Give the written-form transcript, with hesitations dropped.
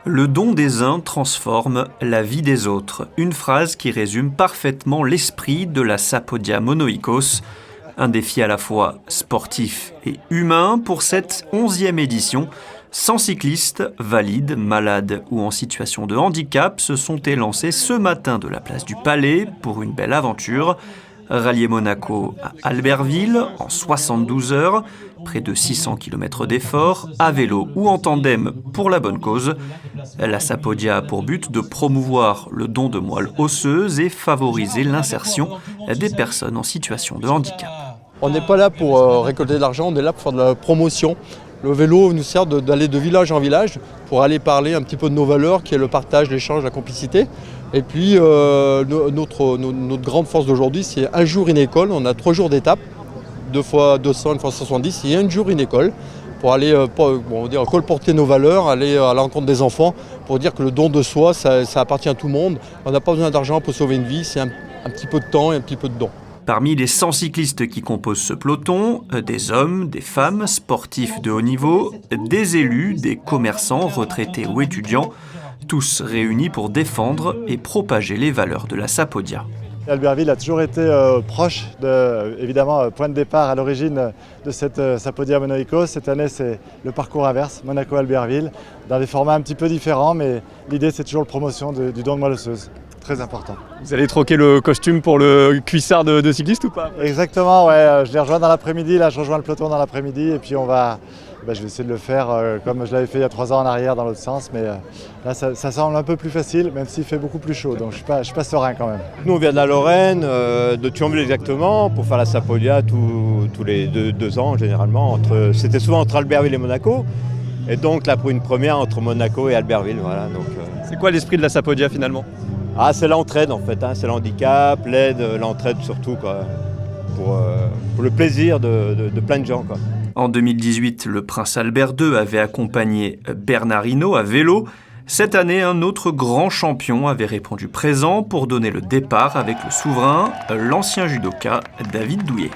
Le don des uns transforme la vie des autres. Une phrase qui résume parfaitement l'esprit de la Sapodia Monoikos. Un défi à la fois sportif et humain pour cette 11e édition. 100 cyclistes, valides, malades ou en situation de handicap, se sont élancés ce matin de la place du Palais pour une belle aventure. Rallier Monaco à Albertville en 72 heures, près de 600 km d'efforts, à vélo ou en tandem pour la bonne cause. La Sapodia a pour but de promouvoir le don de moelle osseuse et favoriser l'insertion des personnes en situation de handicap. On n'est pas là pour récolter de l'argent, on est là pour faire de la promotion. Le vélo nous sert d'aller de village en village pour aller parler un petit peu de nos valeurs, qui est le partage, l'échange, la complicité. Et puis notre grande force d'aujourd'hui, c'est un jour une école. On a 3 jours d'étape, 2 fois 200, 1 fois 170, et un jour une école pour aller colporter nos valeurs, aller à l'encontre des enfants, pour dire que le don de soi, ça appartient à tout le monde. On n'a pas besoin d'argent pour sauver une vie, c'est un petit peu de temps et un petit peu de don. Parmi les 100 cyclistes qui composent ce peloton, des hommes, des femmes, sportifs de haut niveau, des élus, des commerçants, retraités ou étudiants, tous réunis pour défendre et propager les valeurs de la Sapodia. Albertville a toujours été proche, évidemment, point de départ à l'origine de cette Sapodia Monoikos. Cette année, c'est le parcours inverse, Monaco-Albertville, dans des formats un petit peu différents, mais l'idée, c'est toujours la promotion du don de moelle osseuse. Très important. Vous allez troquer le costume pour le cuissard de cycliste ou pas? Exactement, ouais. Je les rejoins dans l'après-midi, là je rejoins le peloton dans l'après-midi et puis je vais essayer de le faire comme je l'avais fait il y a 3 ans en arrière dans l'autre sens, mais là ça semble un peu plus facile, même s'il fait beaucoup plus chaud, donc je suis pas serein quand même. Nous on vient de la Lorraine, de Thionville exactement, pour faire la Sapodia tous les 2 ans généralement. C'était souvent entre Albertville et Monaco, et donc là pour une première entre Monaco et Albertville. Voilà, donc, C'est quoi l'esprit de la Sapodia finalement? C'est l'entraide en fait, c'est l'handicap, l'aide, l'entraide surtout, quoi, pour le plaisir de plein de gens, quoi. En 2018, le prince Albert II avait accompagné Bernard Hinault à vélo. Cette année, un autre grand champion avait répondu présent pour donner le départ avec le souverain, l'ancien judoka David Douillet.